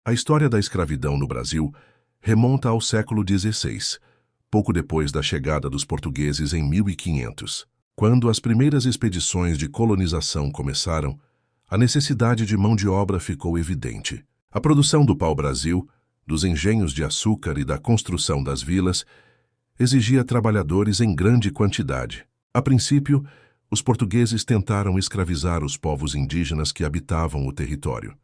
A história da escravidão no Brasil remonta ao século XVI, pouco depois da chegada dos portugueses em 1500. Quando as primeiras expedições de colonização começaram, a necessidade de mão de obra ficou evidente. A produção do pau-brasil, dos engenhos de açúcar e da construção das vilas exigia trabalhadores em grande quantidade. A princípio, os portugueses tentaram escravizar os povos indígenas que habitavam o território,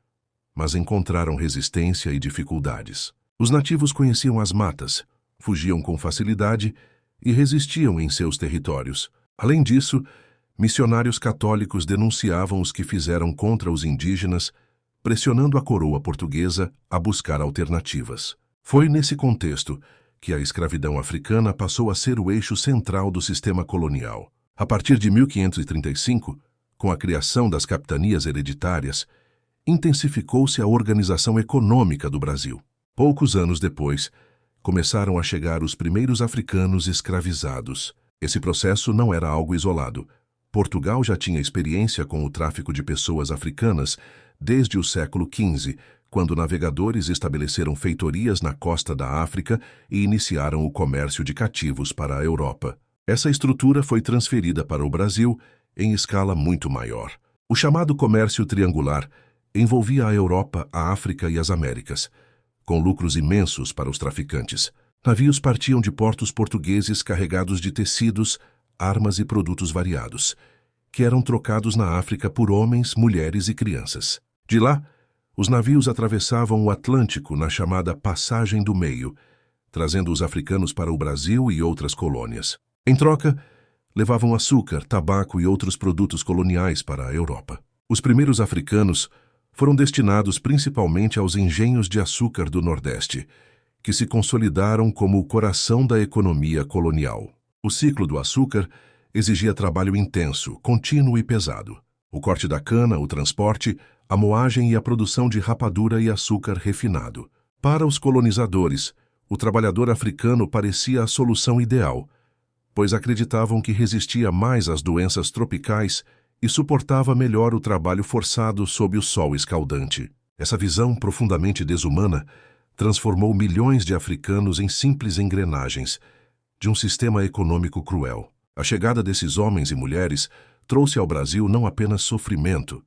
mas encontraram resistência e dificuldades. Os nativos conheciam as matas, fugiam com facilidade e resistiam em seus territórios. Além disso, missionários católicos denunciavam os que fizeram contra os indígenas, pressionando a coroa portuguesa a buscar alternativas. Foi nesse contexto que a escravidão africana passou a ser o eixo central do sistema colonial. A partir de 1535, com a criação das capitanias hereditárias, intensificou-se a organização econômica do Brasil. Poucos anos depois, começaram a chegar os primeiros africanos escravizados. Esse processo não era algo isolado. Portugal já tinha experiência com o tráfico de pessoas africanas desde o século XV, quando navegadores estabeleceram feitorias na costa da África e iniciaram o comércio de cativos para a Europa. Essa estrutura foi transferida para o Brasil em escala muito maior. O chamado comércio triangular envolvia a Europa, a África e as Américas, com lucros imensos para os traficantes. Navios partiam de portos portugueses carregados de tecidos, armas e produtos variados, que eram trocados na África por homens, mulheres e crianças. De lá, os navios atravessavam o Atlântico na chamada Passagem do Meio, trazendo os africanos para o Brasil e outras colônias. Em troca, levavam açúcar, tabaco e outros produtos coloniais para a Europa. Os primeiros africanos foram destinados principalmente aos engenhos de açúcar do Nordeste, que se consolidaram como o coração da economia colonial. O ciclo do açúcar exigia trabalho intenso, contínuo e pesado. O corte da cana, o transporte, a moagem e a produção de rapadura e açúcar refinado. Para os colonizadores, o trabalhador africano parecia a solução ideal, pois acreditavam que resistia mais às doenças tropicais e suportava melhor o trabalho forçado sob o sol escaldante. Essa visão profundamente desumana transformou milhões de africanos em simples engrenagens de um sistema econômico cruel. A chegada desses homens e mulheres trouxe ao Brasil não apenas sofrimento,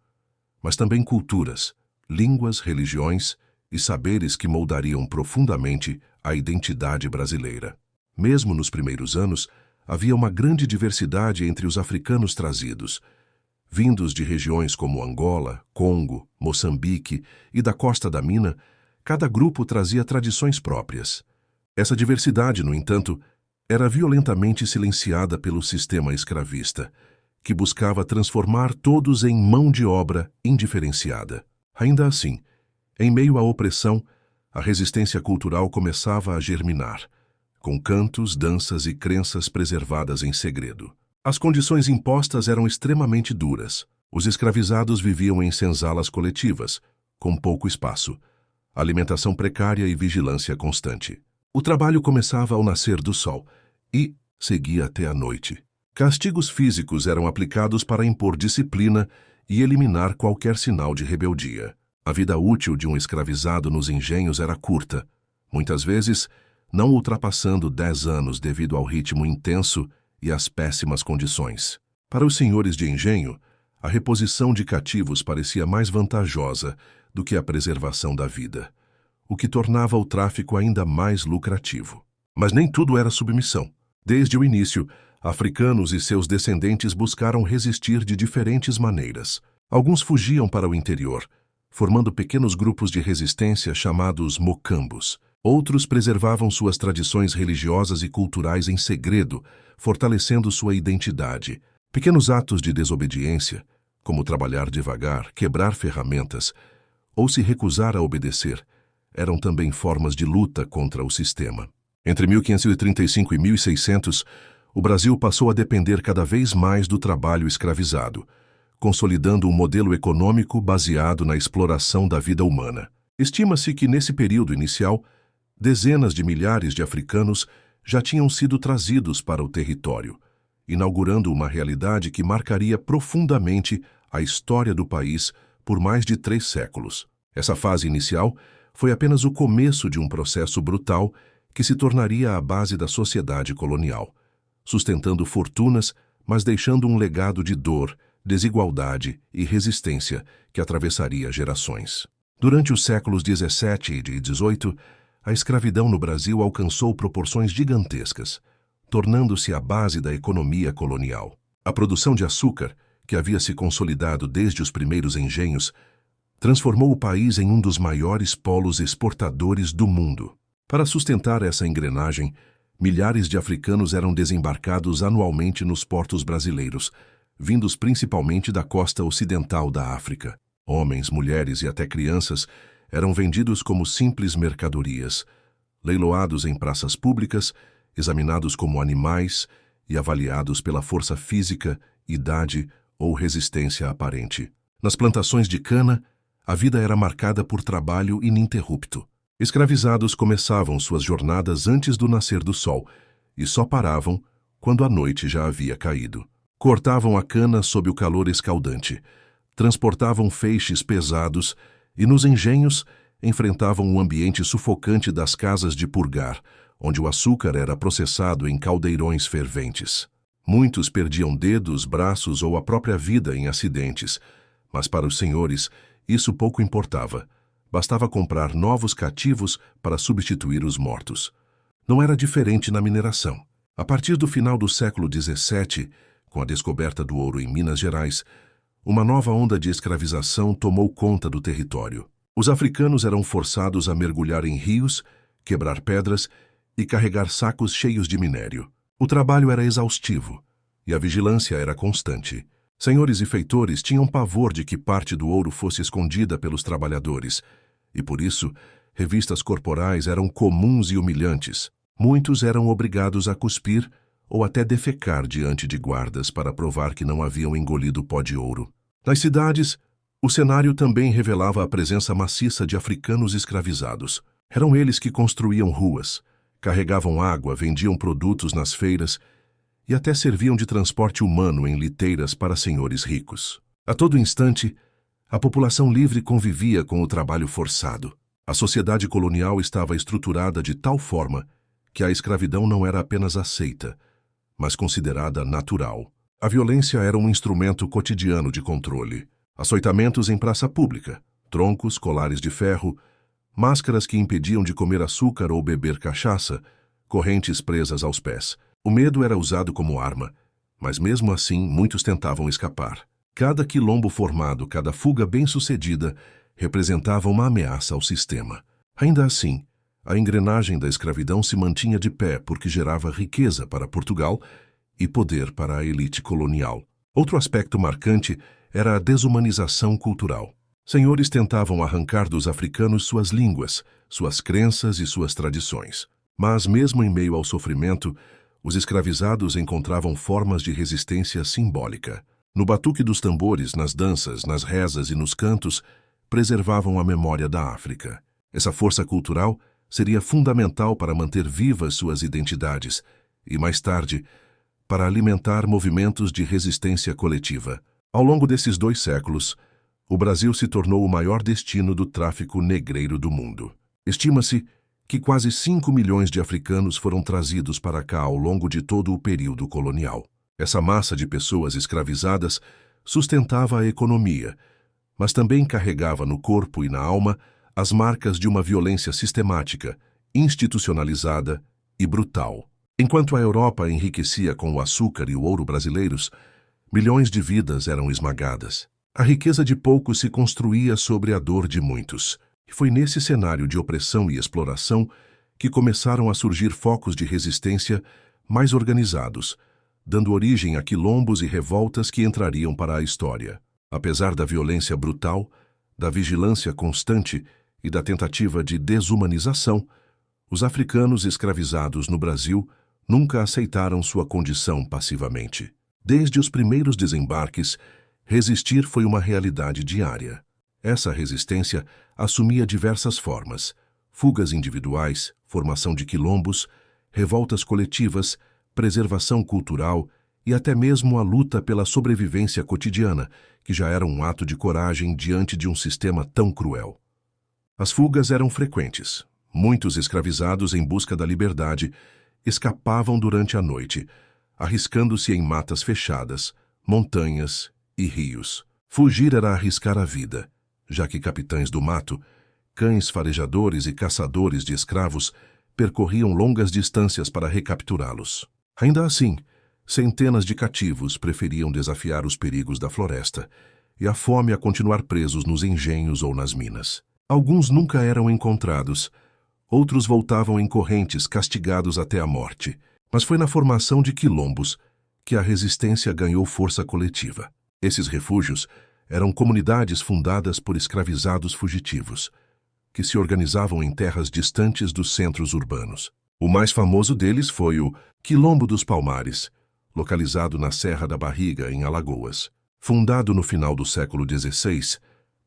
mas também culturas, línguas, religiões e saberes que moldariam profundamente a identidade brasileira. Mesmo nos primeiros anos, havia uma grande diversidade entre os africanos trazidos, vindos de regiões como Angola, Congo, Moçambique e da Costa da Mina. Cada grupo trazia tradições próprias. Essa diversidade, no entanto, era violentamente silenciada pelo sistema escravista, que buscava transformar todos em mão de obra indiferenciada. Ainda assim, em meio à opressão, a resistência cultural começava a germinar, com cantos, danças e crenças preservadas em segredo. As condições impostas eram extremamente duras. Os escravizados viviam em senzalas coletivas, com pouco espaço, alimentação precária e vigilância constante. O trabalho começava ao nascer do sol e seguia até a noite. Castigos físicos eram aplicados para impor disciplina e eliminar qualquer sinal de rebeldia. A vida útil de um escravizado nos engenhos era curta, muitas vezes não ultrapassando 10 anos devido ao ritmo intenso e às péssimas condições. Para os senhores de engenho, a reposição de cativos parecia mais vantajosa do que a preservação da vida, o que tornava o tráfico ainda mais lucrativo. Mas nem tudo era submissão. Desde o início, africanos e seus descendentes buscaram resistir de diferentes maneiras. Alguns fugiam para o interior, formando pequenos grupos de resistência chamados mocambos. Outros preservavam suas tradições religiosas e culturais em segredo, fortalecendo sua identidade. Pequenos atos de desobediência, como trabalhar devagar, quebrar ferramentas ou se recusar a obedecer, eram também formas de luta contra o sistema. Entre 1535 e 1600, o Brasil passou a depender cada vez mais do trabalho escravizado, consolidando um modelo econômico baseado na exploração da vida humana. Estima-se que, nesse período inicial, dezenas de milhares de africanos já tinham sido trazidos para o território, inaugurando uma realidade que marcaria profundamente a história do país por mais de 3 séculos. Essa fase inicial foi apenas o começo de um processo brutal que se tornaria a base da sociedade colonial, sustentando fortunas, mas deixando um legado de dor, desigualdade e resistência que atravessaria gerações. Durante os séculos XVII e XVIII, a escravidão no Brasil alcançou proporções gigantescas, tornando-se a base da economia colonial. A produção de açúcar, que havia se consolidado desde os primeiros engenhos, transformou o país em um dos maiores polos exportadores do mundo. Para sustentar essa engrenagem, milhares de africanos eram desembarcados anualmente nos portos brasileiros, vindos principalmente da costa ocidental da África. Homens, mulheres e até crianças eram vendidos como simples mercadorias, leiloados em praças públicas, examinados como animais e avaliados pela força física, idade ou resistência aparente. Nas plantações de cana, a vida era marcada por trabalho ininterrupto. Escravizados começavam suas jornadas antes do nascer do sol e só paravam quando a noite já havia caído. Cortavam a cana sob o calor escaldante, transportavam feixes pesados e nos engenhos enfrentavam o ambiente sufocante das casas de purgar, onde o açúcar era processado em caldeirões ferventes. Muitos perdiam dedos, braços ou a própria vida em acidentes, mas para os senhores isso pouco importava. Bastava comprar novos cativos para substituir os mortos. Não era diferente na mineração. A partir do final do século XVII, com a descoberta do ouro em Minas Gerais, uma nova onda de escravização tomou conta do território. Os africanos eram forçados a mergulhar em rios, quebrar pedras e carregar sacos cheios de minério. O trabalho era exaustivo e a vigilância era constante. Senhores e feitores tinham pavor de que parte do ouro fosse escondida pelos trabalhadores, e por isso, revistas corporais eram comuns e humilhantes. Muitos eram obrigados a cuspir ou até defecar diante de guardas para provar que não haviam engolido pó de ouro. Nas cidades, o cenário também revelava a presença maciça de africanos escravizados. Eram eles que construíam ruas, carregavam água, vendiam produtos nas feiras e até serviam de transporte humano em liteiras para senhores ricos. A todo instante, a população livre convivia com o trabalho forçado. A sociedade colonial estava estruturada de tal forma que a escravidão não era apenas aceita, mas considerada natural. A violência era um instrumento cotidiano de controle. Açoitamentos em praça pública, troncos, colares de ferro, máscaras que impediam de comer açúcar ou beber cachaça, correntes presas aos pés. O medo era usado como arma, mas mesmo assim muitos tentavam escapar. Cada quilombo formado, cada fuga bem-sucedida, representava uma ameaça ao sistema. Ainda assim, a engrenagem da escravidão se mantinha de pé porque gerava riqueza para Portugal e poder para a elite colonial. Outro aspecto marcante era a desumanização cultural. Senhores tentavam arrancar dos africanos suas línguas, suas crenças e suas tradições. Mas, mesmo em meio ao sofrimento, os escravizados encontravam formas de resistência simbólica. No batuque dos tambores, nas danças, nas rezas e nos cantos, preservavam a memória da África. Essa força cultural seria fundamental para manter vivas suas identidades e, mais tarde, para alimentar movimentos de resistência coletiva. Ao longo desses 2 séculos, o Brasil se tornou o maior destino do tráfico negreiro do mundo. Estima-se que quase 5 milhões de africanos foram trazidos para cá ao longo de todo o período colonial. Essa massa de pessoas escravizadas sustentava a economia, mas também carregava no corpo e na alma as marcas de uma violência sistemática, institucionalizada e brutal. Enquanto a Europa enriquecia com o açúcar e o ouro brasileiros, milhões de vidas eram esmagadas. A riqueza de poucos se construía sobre a dor de muitos. E foi nesse cenário de opressão e exploração que começaram a surgir focos de resistência mais organizados, dando origem a quilombos e revoltas que entrariam para a história. Apesar da violência brutal, da vigilância constante e da tentativa de desumanização, os africanos escravizados no Brasil nunca aceitaram sua condição passivamente. Desde os primeiros desembarques, resistir foi uma realidade diária. Essa resistência assumia diversas formas: fugas individuais, formação de quilombos, revoltas coletivas, preservação cultural e até mesmo a luta pela sobrevivência cotidiana, que já era um ato de coragem diante de um sistema tão cruel. As fugas eram frequentes. Muitos escravizados em busca da liberdade escapavam durante a noite, arriscando-se em matas fechadas, montanhas e rios. Fugir era arriscar a vida, já que capitães do mato, cães farejadores e caçadores de escravos percorriam longas distâncias para recapturá-los. Ainda assim, centenas de cativos preferiam desafiar os perigos da floresta e a fome a continuar presos nos engenhos ou nas minas. Alguns nunca eram encontrados, outros voltavam em correntes castigados até a morte. Mas foi na formação de quilombos que a resistência ganhou força coletiva. Esses refúgios eram comunidades fundadas por escravizados fugitivos, que se organizavam em terras distantes dos centros urbanos. O mais famoso deles foi o Quilombo dos Palmares, localizado na Serra da Barriga, em Alagoas. Fundado no final do século XVI,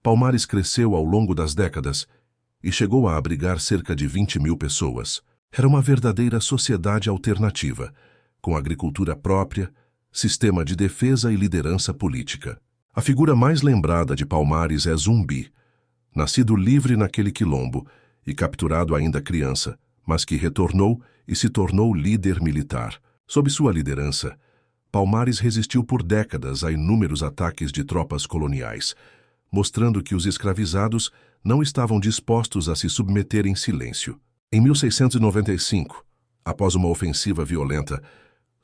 Palmares cresceu ao longo das décadas e chegou a abrigar cerca de 20.000 pessoas. Era uma verdadeira sociedade alternativa, com agricultura própria, sistema de defesa e liderança política. A figura mais lembrada de Palmares é Zumbi, nascido livre naquele quilombo e capturado ainda criança, mas que retornou e se tornou líder militar. Sob sua liderança, Palmares resistiu por décadas a inúmeros ataques de tropas coloniais, mostrando que os escravizados não estavam dispostos a se submeter em silêncio. Em 1695, após uma ofensiva violenta,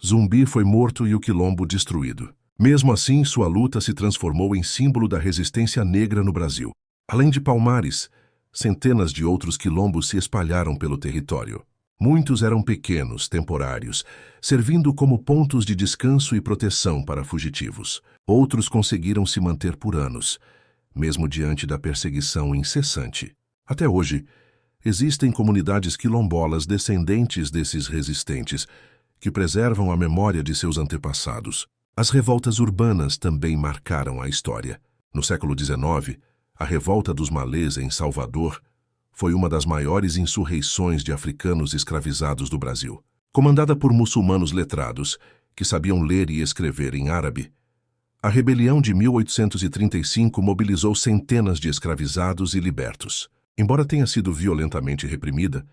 Zumbi foi morto e o quilombo destruído. Mesmo assim, sua luta se transformou em símbolo da resistência negra no Brasil. Além de Palmares, centenas de outros quilombos se espalharam pelo território. Muitos eram pequenos, temporários, servindo como pontos de descanso e proteção para fugitivos. Outros conseguiram se manter por anos, mesmo diante da perseguição incessante. Até hoje, existem comunidades quilombolas descendentes desses resistentes, que preservam a memória de seus antepassados. As revoltas urbanas também marcaram a história. No século XIX, a Revolta dos Malês em Salvador foi uma das maiores insurreições de africanos escravizados do Brasil. Comandada por muçulmanos letrados, que sabiam ler e escrever em árabe, a rebelião de 1835 mobilizou centenas de escravizados e libertos. Embora tenha sido violentamente reprimida,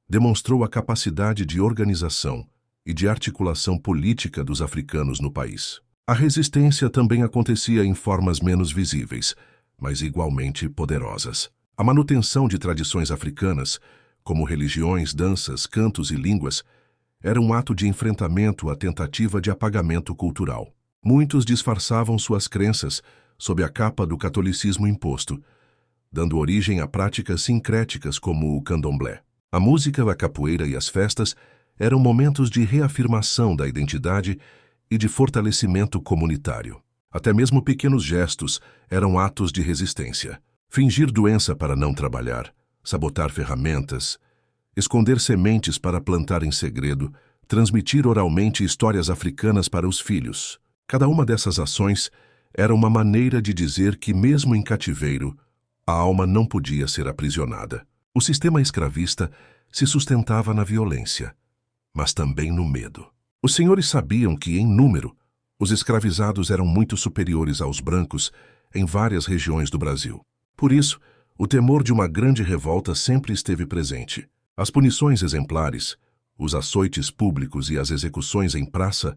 demonstrou a capacidade de organização e de articulação política dos africanos no país. A resistência também acontecia em formas menos visíveis, mas igualmente poderosas. A manutenção de tradições africanas, como religiões, danças, cantos e línguas, era um ato de enfrentamento à tentativa de apagamento cultural. Muitos disfarçavam suas crenças sob a capa do catolicismo imposto, dando origem a práticas sincréticas como o candomblé. A música, a capoeira e as festas eram momentos de reafirmação da identidade e de fortalecimento comunitário. Até mesmo pequenos gestos eram atos de resistência. Fingir doença para não trabalhar, sabotar ferramentas, esconder sementes para plantar em segredo, transmitir oralmente histórias africanas para os filhos. Cada uma dessas ações era uma maneira de dizer que, mesmo em cativeiro, a alma não podia ser aprisionada. O sistema escravista se sustentava na violência, mas também no medo. Os senhores sabiam que, em número, os escravizados eram muito superiores aos brancos em várias regiões do Brasil. Por isso, o temor de uma grande revolta sempre esteve presente. As punições exemplares, os açoites públicos e as execuções em praça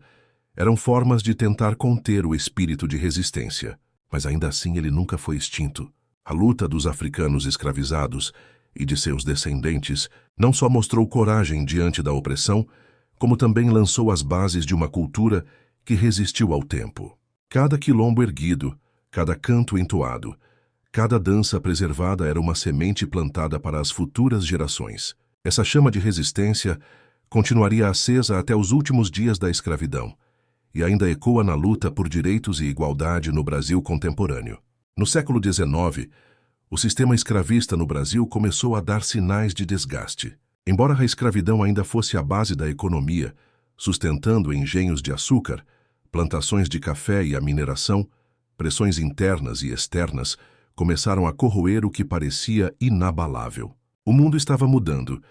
eram formas de tentar conter o espírito de resistência, mas ainda assim ele nunca foi extinto. A luta dos africanos escravizados e de seus descendentes não só mostrou coragem diante da opressão, como também lançou as bases de uma cultura que resistiu ao tempo. Cada quilombo erguido, cada canto entoado, cada dança preservada era uma semente plantada para as futuras gerações. Essa chama de resistência continuaria acesa até os últimos dias da escravidão e ainda ecoa na luta por direitos e igualdade no Brasil contemporâneo. No século XIX, o sistema escravista no Brasil começou a dar sinais de desgaste. Embora a escravidão ainda fosse a base da economia, sustentando engenhos de açúcar, plantações de café e a mineração, pressões internas e externas começaram a corroer o que parecia inabalável. O mundo estava mudando,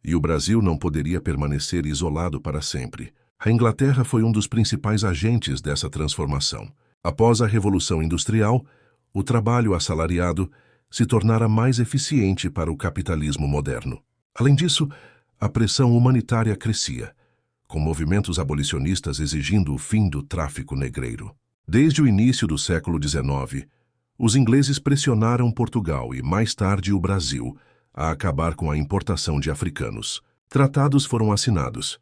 e o Brasil não poderia permanecer isolado para sempre. A Inglaterra foi um dos principais agentes dessa transformação. Após a Revolução Industrial, o trabalho assalariado se tornara mais eficiente para o capitalismo moderno. Além disso, a pressão humanitária crescia, com movimentos abolicionistas exigindo o fim do tráfico negreiro. Desde o início do século XIX, os ingleses pressionaram Portugal e, mais tarde, o Brasil a acabar com a importação de africanos. Tratados foram assinados,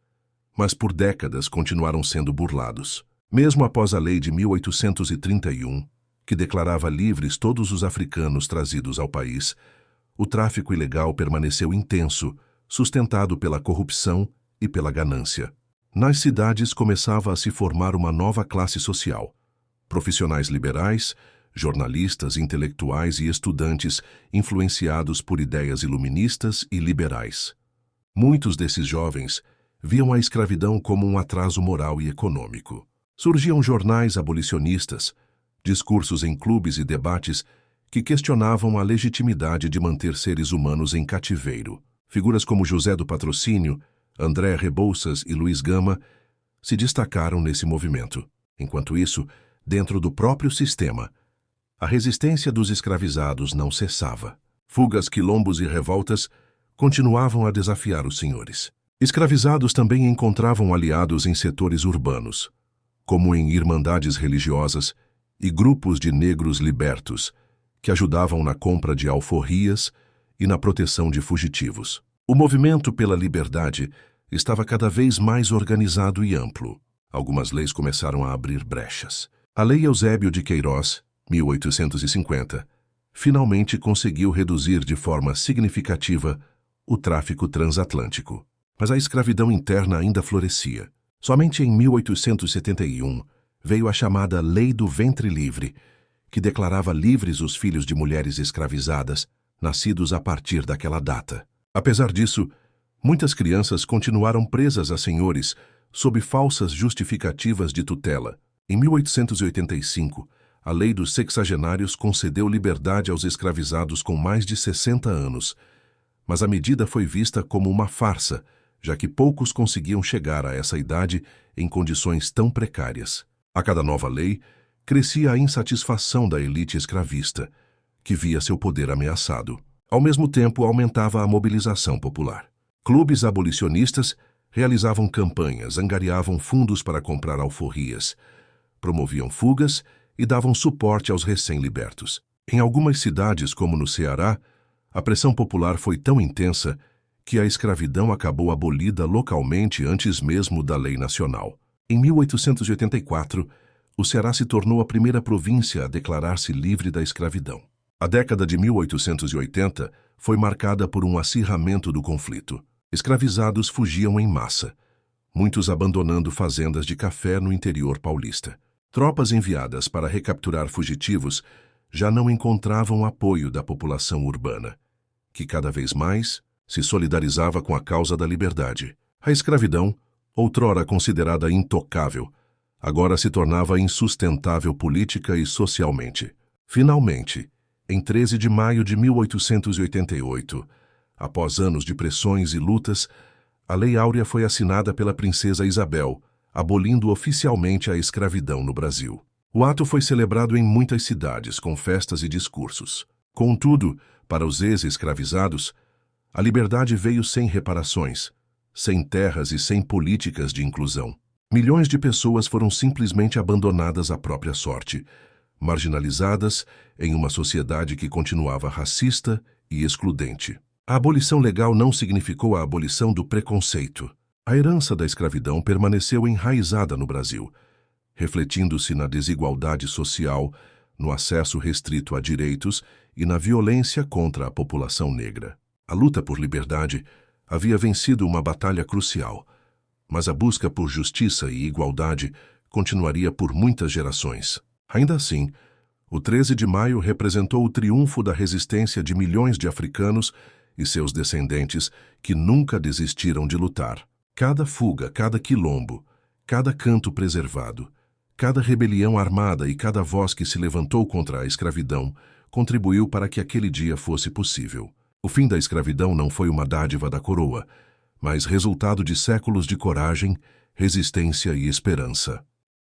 mas por décadas continuaram sendo burlados. Mesmo após a Lei de 1831, que declarava livres todos os africanos trazidos ao país, o tráfico ilegal permaneceu intenso, sustentado pela corrupção e pela ganância. Nas cidades começava a se formar uma nova classe social. Profissionais liberais, jornalistas, intelectuais e estudantes influenciados por ideias iluministas e liberais. Muitos desses jovens viam a escravidão como um atraso moral e econômico. Surgiam jornais abolicionistas, discursos em clubes e debates que questionavam a legitimidade de manter seres humanos em cativeiro. Figuras como José do Patrocínio, André Rebouças e Luiz Gama se destacaram nesse movimento. Enquanto isso, dentro do próprio sistema, a resistência dos escravizados não cessava. Fugas, quilombos e revoltas continuavam a desafiar os senhores. Escravizados também encontravam aliados em setores urbanos, como em irmandades religiosas e grupos de negros libertos, que ajudavam na compra de alforrias e na proteção de fugitivos. O movimento pela liberdade estava cada vez mais organizado e amplo. Algumas leis começaram a abrir brechas. A Lei Eusébio de Queiroz, 1850, finalmente conseguiu reduzir de forma significativa o tráfico transatlântico. Mas a escravidão interna ainda florescia. Somente em 1871 veio a chamada Lei do Ventre Livre, que declarava livres os filhos de mulheres escravizadas, nascidos a partir daquela data. Apesar disso, muitas crianças continuaram presas a senhores sob falsas justificativas de tutela. Em 1885, a Lei dos Sexagenários concedeu liberdade aos escravizados com mais de 60 anos, mas a medida foi vista como uma farsa, já que poucos conseguiam chegar a essa idade em condições tão precárias. A cada nova lei, crescia a insatisfação da elite escravista, que via seu poder ameaçado. Ao mesmo tempo, aumentava a mobilização popular. Clubes abolicionistas realizavam campanhas, angariavam fundos para comprar alforrias, promoviam fugas e davam suporte aos recém-libertos. Em algumas cidades, como no Ceará, a pressão popular foi tão intensa que a escravidão acabou abolida localmente antes mesmo da lei nacional. Em 1884, o Ceará se tornou a primeira província a declarar-se livre da escravidão. A década de 1880 foi marcada por um acirramento do conflito. Escravizados fugiam em massa, muitos abandonando fazendas de café no interior paulista. Tropas enviadas para recapturar fugitivos já não encontravam apoio da população urbana, que cada vez mais se solidarizava com a causa da liberdade. A escravidão, outrora considerada intocável, agora se tornava insustentável política e socialmente. Finalmente, em 13 de maio de 1888, após anos de pressões e lutas, a Lei Áurea foi assinada pela princesa Isabel, abolindo oficialmente a escravidão no Brasil. O ato foi celebrado em muitas cidades, com festas e discursos. Contudo, para os ex-escravizados, a liberdade veio sem reparações, sem terras e sem políticas de inclusão. Milhões de pessoas foram simplesmente abandonadas à própria sorte, marginalizadas em uma sociedade que continuava racista e excludente. A abolição legal não significou a abolição do preconceito. A herança da escravidão permaneceu enraizada no Brasil, refletindo-se na desigualdade social, no acesso restrito a direitos e na violência contra a população negra. A luta por liberdade havia vencido uma batalha crucial, mas a busca por justiça e igualdade continuaria por muitas gerações. Ainda assim, o 13 de maio representou o triunfo da resistência de milhões de africanos e seus descendentes que nunca desistiram de lutar. Cada fuga, cada quilombo, cada canto preservado, cada rebelião armada e cada voz que se levantou contra a escravidão contribuiu para que aquele dia fosse possível. O fim da escravidão não foi uma dádiva da coroa, mas resultado de séculos de coragem, resistência e esperança.